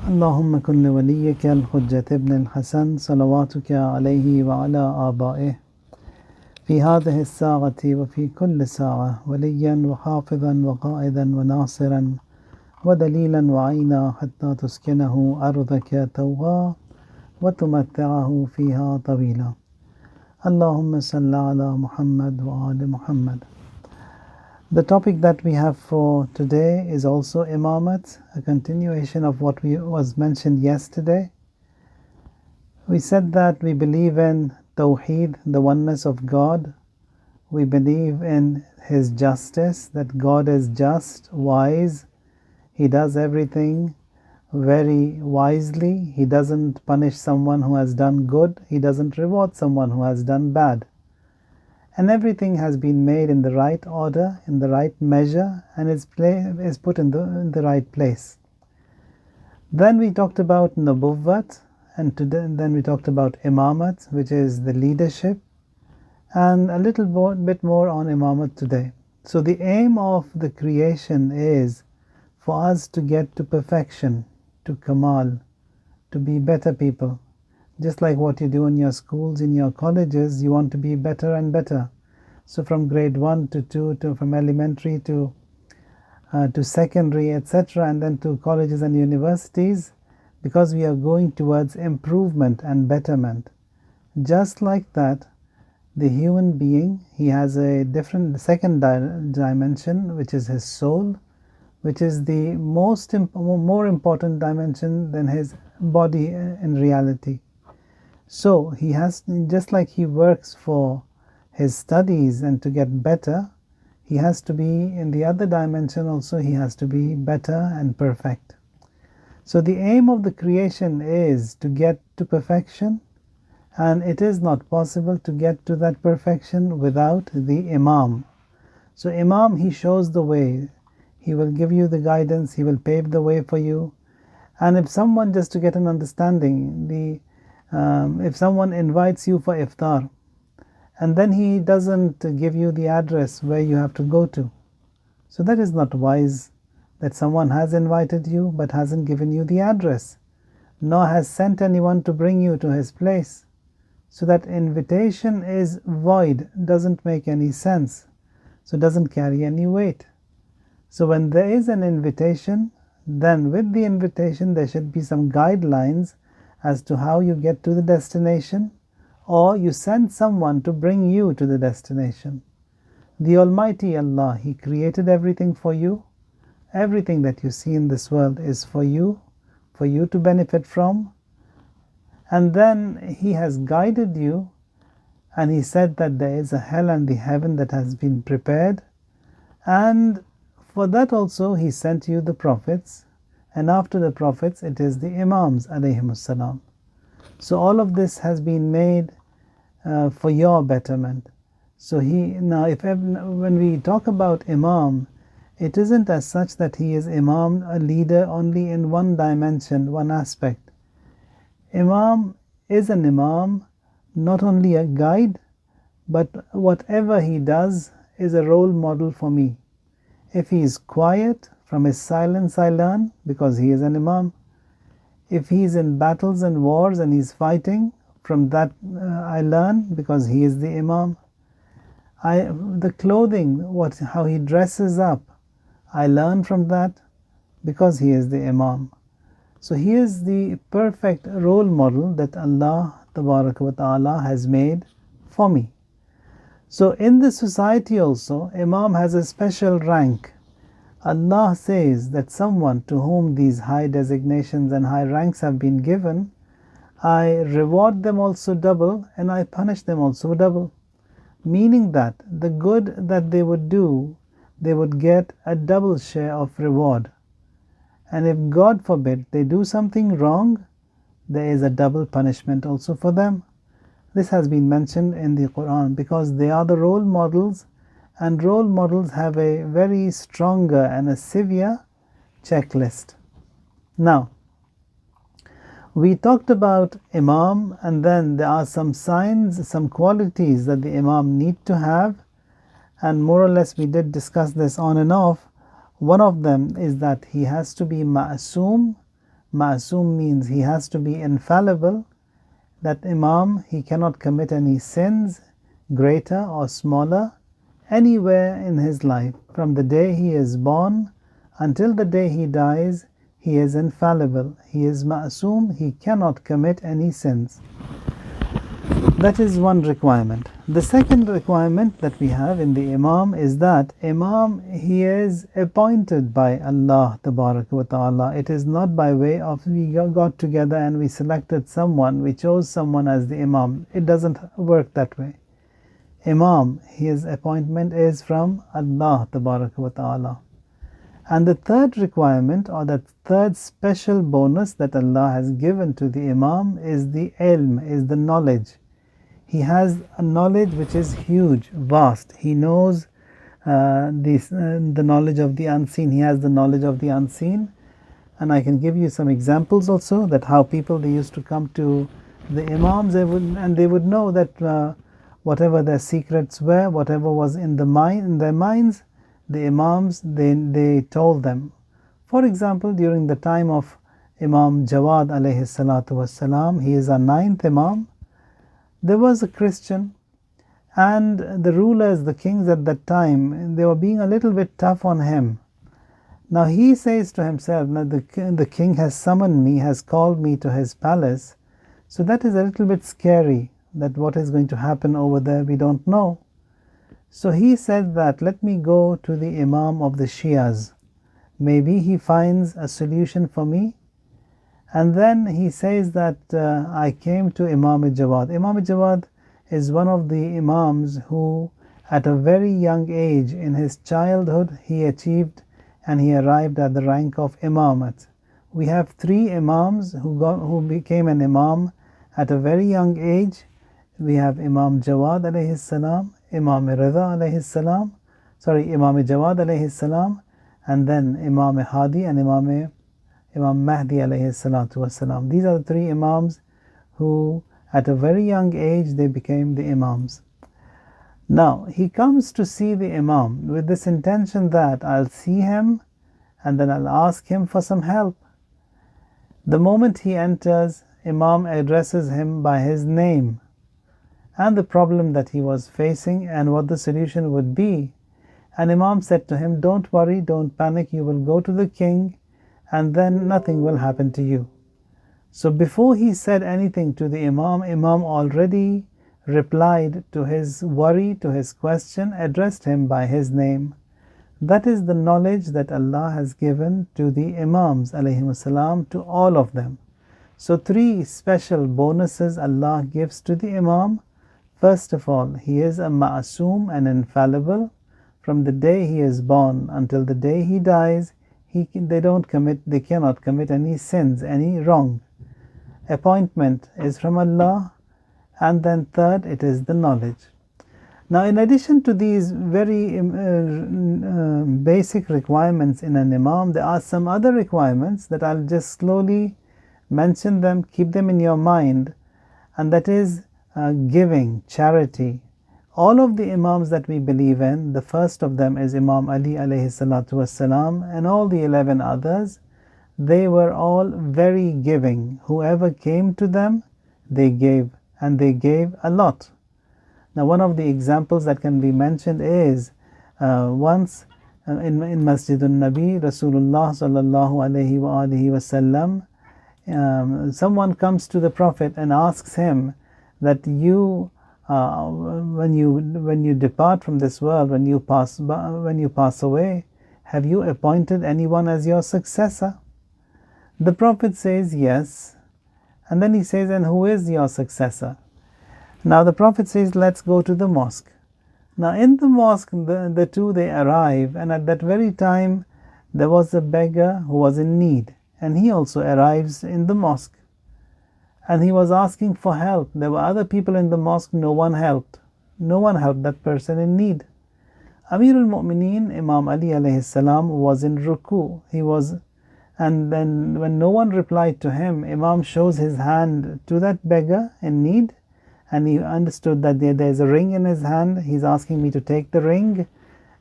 اللهم كن لوليك الحجة ابن الحسن صلواتك عليه وعلى آبائه في هذه الساعة وفي كل ساعة وليا وحافظا وقائدا وناصرا ودليلا وعينا حتى تسكنه أرضك توبا وتمتعه فيها طويلا. اللهم صل على محمد وآل محمد. The topic that we have for today is also Imamat, a continuation of what was mentioned yesterday. We said that we believe in Tawheed, the oneness of God. We believe in His justice, that God is just, wise. He does everything very wisely. He doesn't punish someone who has done good. He doesn't reward someone who has done bad. And everything has been made in the right order, in the right measure, and is put in the right place. Then we talked about Nubuwwat, and then we talked about Imamat, which is the leadership, and a little bit more on Imamat today. So the aim of the creation is for us to get to perfection, to Kamal, to be better people. Just like what you do in your schools, in your colleges, you want to be better and better. So from grade 1 to 2, from elementary to secondary, etc., and then to colleges and universities, because we are going towards improvement and betterment. Just like that, the human being, he has a different second dimension, which is his soul, which is the more important dimension than his body in reality. So he has, just like he works for his studies and to get better, he has to be in the other dimension also, he has to be better and perfect. So the aim of the creation is to get to perfection, and it is not possible to get to that perfection without the Imam. So Imam, he shows the way, he will give you the guidance, he will pave the way for you. And if someone, just to get an understanding, if someone invites you for iftar, and then he doesn't give you the address where you have to go to, so that is not wise, that someone has invited you but hasn't given you the address, nor has sent anyone to bring you to his place. So that invitation is void, doesn't make any sense, so doesn't carry any weight. So when there is an invitation, then with the invitation there should be some guidelines as to how you get to the destination, or you send someone to bring you to the destination. The Almighty Allah, He created everything for you. Everything that you see in this world is for you to benefit from. And then He has guided you, and He said that there is a hell and the heaven that has been prepared. And for that also He sent you the prophets, and after the prophets it is the Imams alayhimus salam. So all of this has been made for your betterment. So when we talk about Imam, it isn't as such that he is Imam, a leader only in one dimension, one aspect. Imam is an Imam, not only a guide, but whatever he does is a role model for me. If he is quiet, from his silence I learn, because he is an Imam. If he is in battles and wars and he is fighting, from that I learn, because he is the Imam. The clothing, how he dresses up, I learn from that, because he is the Imam. So he is the perfect role model that Allah Tabaraka wa Ta'ala has made for me. So in the society also, Imam has a special rank. Allah says that someone to whom these high designations and high ranks have been given, I reward them also double, and I punish them also double. Meaning that the good that they would do, they would get a double share of reward. And if, God forbid, they do something wrong, there is a double punishment also for them. This has been mentioned in the Quran, because they are the role models, and role models have a very stronger and a severe checklist. Now, we talked about Imam, and then there are some signs, some qualities that the Imam need to have, and more or less we did discuss this on and off. One of them is that he has to be ma'asum, Ma'asum means he has to be infallible. That Imam, he cannot commit any sins, greater or smaller, anywhere in his life. From the day he is born until the day he dies, he is infallible. He is ma'asum, he cannot commit any sins. That is one requirement. The second requirement that we have in the Imam is that Imam, he is appointed by Allah Tabaraka wa Ta'ala. It is not by way of we got together and we selected someone, we chose someone as the Imam. It doesn't work that way. Imam, his appointment is from Allah Tabaraka wa Ta'ala. And the third requirement, or the third special bonus that Allah has given to the Imam is the ilm, is the knowledge. He has a knowledge which is huge, vast. He knows the knowledge of the unseen. He has the knowledge of the unseen. And I can give you some examples also, that how people, they used to come to the Imams, they would know that whatever their secrets were, whatever was in their minds, the Imams, they told them. For example, during the time of Imam Jawad alayhi salatu wassalam, he is our 9th Imam. There was a Christian, and the rulers, the kings at that time, they were being a little bit tough on him. Now he says to himself, now the king has summoned me, has called me to his palace, so that is a little bit scary, that what is going to happen over there, we don't know. So he said that, let me go to the Imam of the Shias. Maybe he finds a solution for me. And then he says that I came to Imam Jawad. Imam Jawad is one of the Imams who, at a very young age, in his childhood, he achieved and he arrived at the rank of Imamat. We have 3 Imams who became an Imam at a very young age. We have Imam Jawad alayhi salam, Imam Rida alayhi salam, Imam Jawad alayhi salam, and then Imam Hadi and Imam Mahdi alayhi salatu wasalam. These are the 3 Imams who, at a very young age, they became the Imams. Now, he comes to see the Imam with this intention that I'll see him and then I'll ask him for some help. The moment he enters, Imam addresses him by his name and the problem that he was facing and what the solution would be. And Imam said to him, don't worry, don't panic, you will go to the king and then nothing will happen to you. So before he said anything to the Imam, Imam already replied to his worry, to his question, addressed him by his name. That is the knowledge that Allah has given to the Imams alayhimus salam, to all of them. So 3 special bonuses Allah gives to the Imam. First of all, he is a ma'asum and infallible. From the day he is born until the day he dies, they cannot commit any sins, any wrong. Appointment is from Allah, and then third, it is the knowledge. Now, in addition to these very basic requirements in an Imam, there are some other requirements that I'll just slowly mention them, keep them in your mind, and that is giving, charity. All of the Imams that we believe in, the first of them is Imam Ali alayhi salatu wassalam, and all the 11 others, they were all very giving. Whoever came to them, they gave, and they gave a lot. Now, one of the examples that can be mentioned is once in Masjid al-Nabi, Rasulullah sallallahu alayhi wa alihi wasallam, someone comes to the Prophet and asks him that when you depart from this world, when you pass away, have you appointed anyone as your successor? The Prophet says yes, and then he says, and who is your successor? Now the Prophet says, let's go to the mosque. Now in the mosque, the 2, they arrive, and at that very time there was a beggar who was in need, and he also arrives in the mosque. And he was asking for help. There were other people in the mosque, no one helped. No one helped that person in need. Amir al-Mu'mineen, Imam Ali alayhi salam, was in ruku. And then when no one replied to him, Imam shows his hand to that beggar in need, and he understood that there's a ring in his hand. He's asking me to take the ring,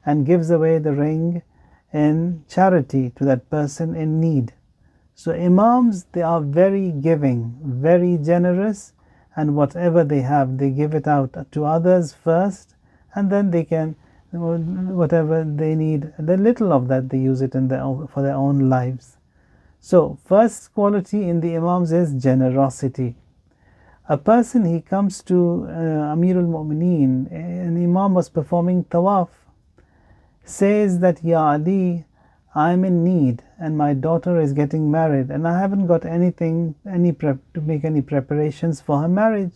and gives away the ring in charity to that person in need. So Imams, they are very giving, very generous, and whatever they have, they give it out to others first, and then they can, whatever they need, the little of that they use it for their own lives. So first quality in the Imams is generosity. A person, he comes to Amirul Mu'mineen, an Imam was performing tawaf, says that, Ya Ali, I'm in need and my daughter is getting married and I haven't got anything to make any preparations for her marriage.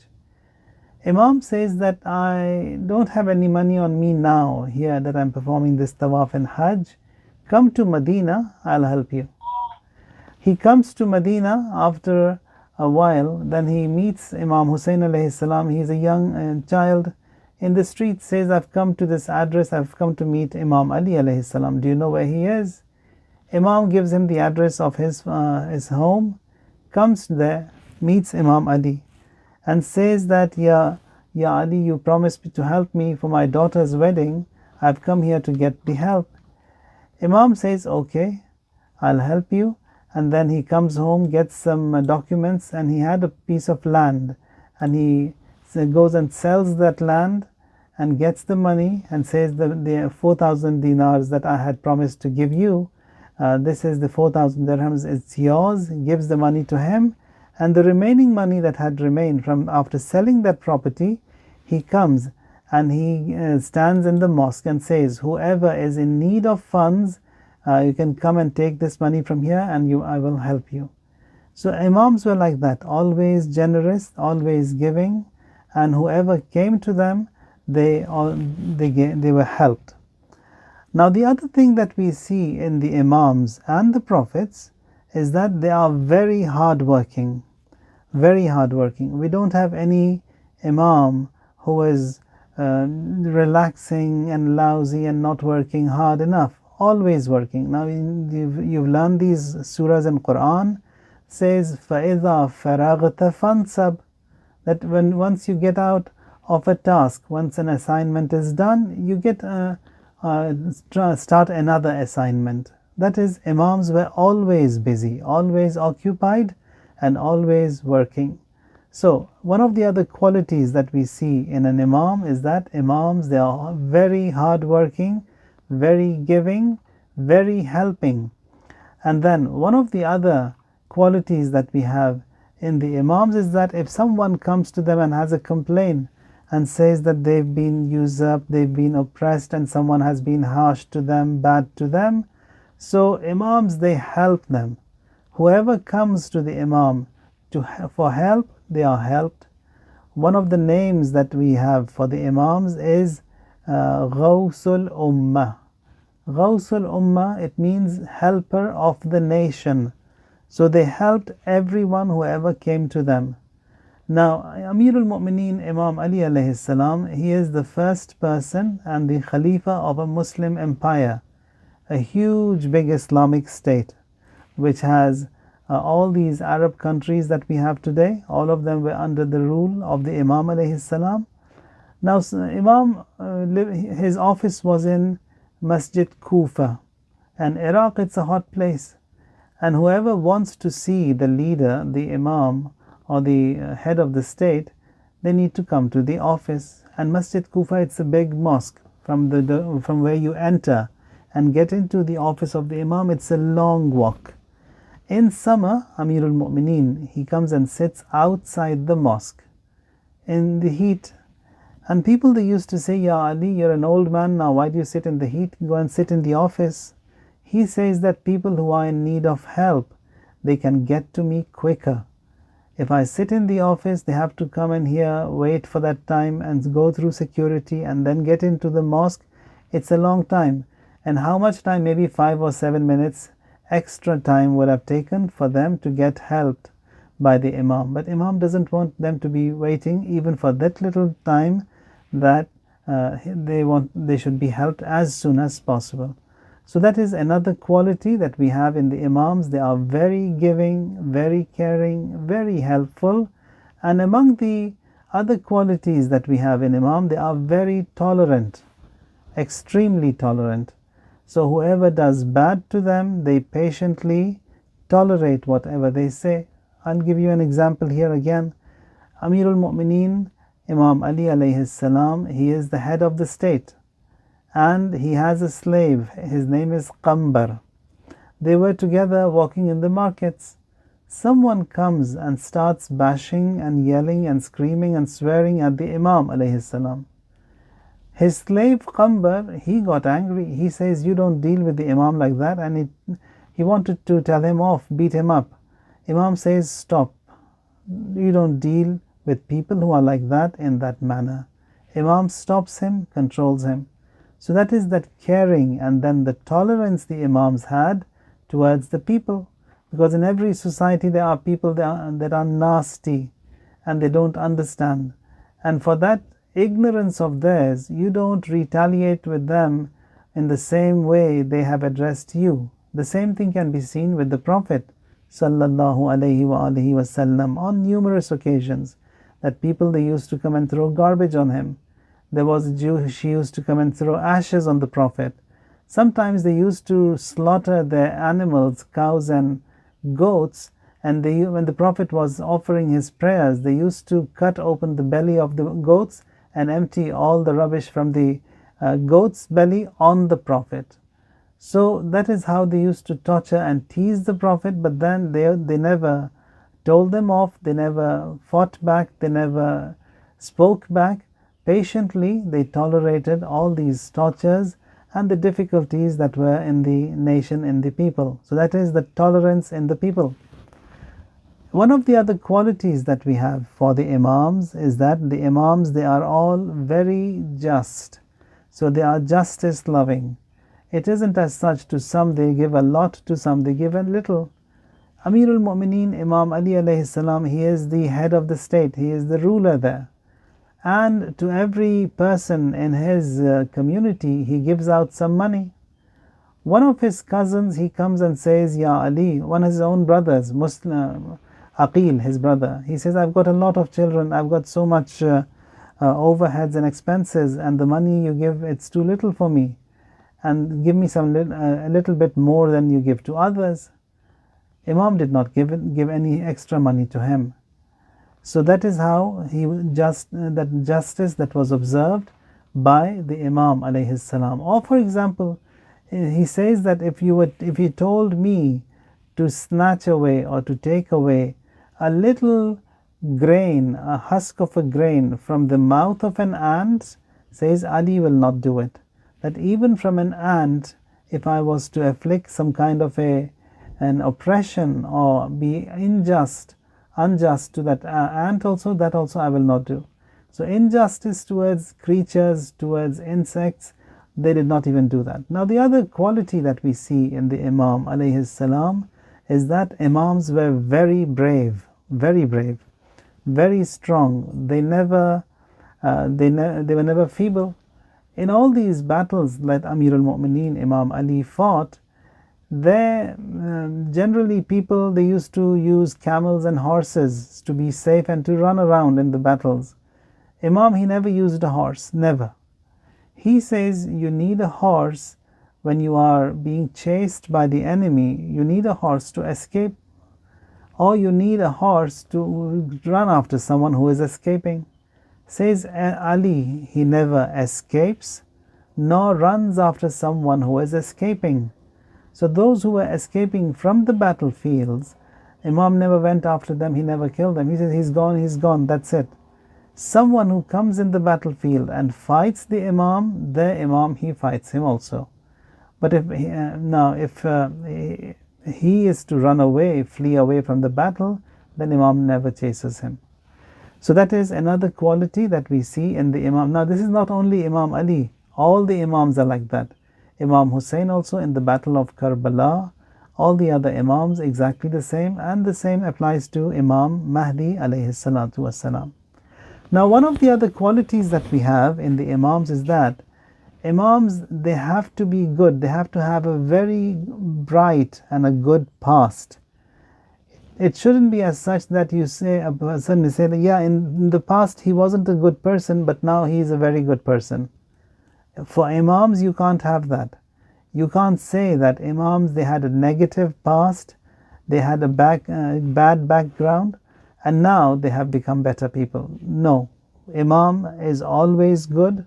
Imam says that I don't have any money on me now here that I'm performing this tawaf and hajj. Come to Medina, I'll help you. He comes to Medina after a while, then he meets Imam Hussein alayhi salam. He's a young child in the street, says, I've come to this address, I've come to meet Imam Ali alayhi salam. Do you know where he is? Imam gives him the address of his home, comes there, meets Imam Ali, and says that, Ya Ali, you promised to help me for my daughter's wedding. I've come here to get the help. Imam says, okay, I'll help you. And then he comes home, gets some documents, and he had a piece of land, and he goes and sells that land and gets the money and says the 4,000 dinars that I had promised to give you, this is the 4,000 dirhams, it's yours, gives the money to him, and the remaining money that had remained from after selling that property, he comes and he stands in the mosque and says, whoever is in need of funds, you can come and take this money from here and I will help you. So Imams were like that, always generous, always giving, and whoever came to them, they were helped. Now the other thing that we see in the Imams and the Prophets is that they are very hardworking, very hardworking. We don't have any Imam who is relaxing and lousy and not working hard enough. Always working. Now you've learned these surahs in Quran, says فَإِذَا فَرَغْتَ فَانْصَبْ, that once you get out of a task, once an assignment is done, you start another assignment. That is, Imams were always busy, always occupied, and always working. So one of the other qualities that we see in an Imam is that Imams, they are very hardworking, very giving, very helping. And then one of the other qualities that we have in the Imams is that if someone comes to them and has a complaint and says that they've been usurped, they've been oppressed, and someone has been harsh to them, bad to them, so Imams, they help them. Whoever comes to the Imam for help, they are helped. One of the names that we have for the Imams is Ghawsul Ummah. Ghawsul Ummah, it means helper of the nation. So they helped everyone, whoever came to them. Now, Amirul Mu'mineen Imam Ali alayhi salam, he is the first person and the Khalifa of a Muslim empire, a huge, big Islamic state, which has all these Arab countries that we have today. All of them were under the rule of the Imam alayhi salam. Now, Imam, his office was in Masjid Kufa, and Iraq, it's a hot place, and whoever wants to see the leader, the Imam or the head of the state, they need to come to the office. And Masjid Kufa, it's a big mosque. From where you enter and get into the office of the Imam, it's a long walk. In summer, Amirul Mu'mineen, he comes and sits outside the mosque in the heat. And people, they used to say, Ya Ali, you're an old man now, why do you sit in the heat? Go and sit in the office. He says that people who are in need of help, they can get to me quicker. If I sit in the office, they have to come in here, wait for that time and go through security and then get into the mosque. It's a long time. And how much time? Maybe 5 or 7 minutes extra time would have taken for them to get helped by the Imam. But Imam doesn't want them to be waiting even for that little time, that they should be helped as soon as possible. So that is another quality that we have in the Imams. They are very giving, very caring, very helpful. And among the other qualities that we have in Imam, they are very tolerant, extremely tolerant. So whoever does bad to them, they patiently tolerate whatever they say. I'll give you an example here again. Amirul Mu'mineen, Imam Ali alayhi salam, he is the head of the state, and he has a slave. His name is Qambar. They were together walking in the markets. Someone comes and starts bashing and yelling and screaming and swearing at the Imam alayhi salam. His slave Qambar, he got angry. He says, you don't deal with the Imam like that, and he wanted to tell him off, beat him up. Imam says, stop. You don't deal with people who are like that in that manner. Imam stops him, controls him. So that is that caring and then the tolerance the Imams had towards the people. Because in every society there are people that are nasty and they don't understand. And for that ignorance of theirs, you don't retaliate with them in the same way they have addressed you. The same thing can be seen with the Prophet sallallahu alaihi wasallam on numerous occasions, that people, they used to come and throw garbage on him. There was a Jew, she used to come and throw ashes on the Prophet. Sometimes they used to slaughter their animals, cows and goats, and when the Prophet was offering his prayers, they used to cut open the belly of the goats and empty all the rubbish from the goat's belly on the Prophet. So that is how they used to torture and tease the Prophet, but then they never told them off, they never fought back, they never spoke back. Patiently they tolerated all these tortures and the difficulties that were in the nation, in the people. So that is the tolerance in the people. One of the other qualities that we have for the Imams is that the Imams, they are all very just. So they are justice loving. It isn't as such, to some they give a lot, to some they give a little. Amirul Mu'mineen, Imam Ali alayhi salam, he is the head of the state, he is the ruler there. And to every person in his community, he gives out some money. One of his cousins, he comes and says, Ya Ali, one of his own brothers, Muslim, Aqil, his brother, he says, I've got a lot of children, I've got so much overheads and expenses, and the money you give, it's too little for me. And give me a little bit more than you give to others. Imam did not give any extra money to him. So that is how that justice that was observed by the Imam alayhi salam. Or for example, he says that if you told me to snatch away or to take away a little grain, a husk of a grain from the mouth of an ant, says Ali will not do it. That even from an ant, if I was to afflict some kind of an oppression or be unjust to that ant also, that also I will not do. So injustice towards creatures, towards insects, they did not even do that. Now the other quality that we see in the Imam alayhi salam is that Imams were very brave, very strong. They were never feeble. In all these battles that Amirul Mu'mineen Imam Ali fought, there generally people, they used to use camels and horses to be safe and to run around in the battles. Imam, he never used a horse, never. He says you need a horse when you are being chased by the enemy. You need a horse to escape, or you need a horse to run after someone who is escaping. Says Ali, he never escapes nor runs after someone who is escaping. So those who were escaping from the battlefields, Imam never went after them, he never killed them. He says he's gone, that's it. Someone who comes in the battlefield and fights the Imam, he fights him also. But if he is to run away, flee away from the battle, then Imam never chases him. So that is another quality that we see in the Imam. Now this is not only Imam Ali, all the Imams are like that. Imam Hussein also in the battle of Karbala, all the other Imams exactly the same, and the same applies to Imam Mahdi alayhi salatu wassalam. Now one of the other qualities that we have in the Imams is that Imams, they have to be good, they have to have a very bright and a good past. It shouldn't be as such that you say, a person say that, yeah, in the past he wasn't a good person, but now he is a very good person. For Imams, you can't have that. You can't say that Imams, they had a negative past, they had a bad background, and now they have become better people. No, Imam is always good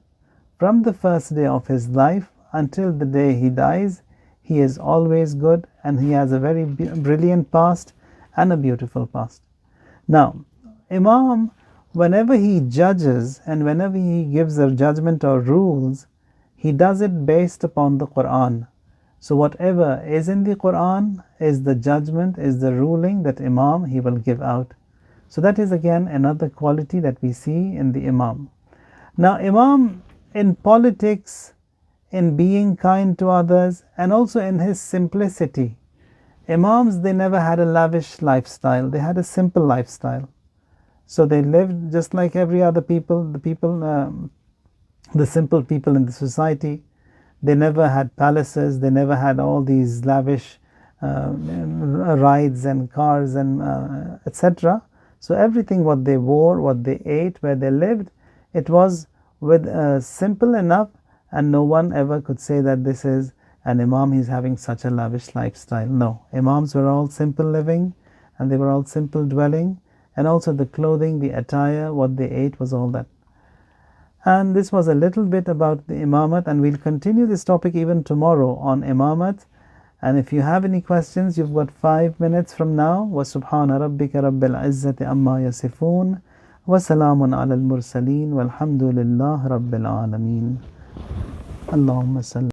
from the first day of his life until the day he dies. He is always good, and he has a very brilliant past and a beautiful past. Now, Imam, whenever he judges and whenever he gives a judgment or rules, he does it based upon the Quran. So whatever is in the Quran is the judgment, is the ruling that Imam he will give out. So that is again another quality that we see in the Imam. Now, Imam in politics, in being kind to others, and also in his simplicity. Imams, they never had a lavish lifestyle, they had a simple lifestyle. So they lived just like every other people, the simple people in the society. They never had palaces, they never had all these lavish rides and cars and etc. So everything what they wore, what they ate, where they lived, it was with simple enough, and no one ever could say that this is an Imam, he's having such a lavish lifestyle. No, Imams were all simple living, and they were all simple dwelling, and also the clothing, the attire, what they ate was all that. And this was a little bit about the Imamat, and we'll continue this topic even tomorrow on Imamat. And if you have any questions, you've got 5 minutes from now. Wa subhana rabbika rabbil izzati amma yasifun. Wa salamun ala al-mursaleen. Walhamdulillah rabbil alameen. Allahumma salli.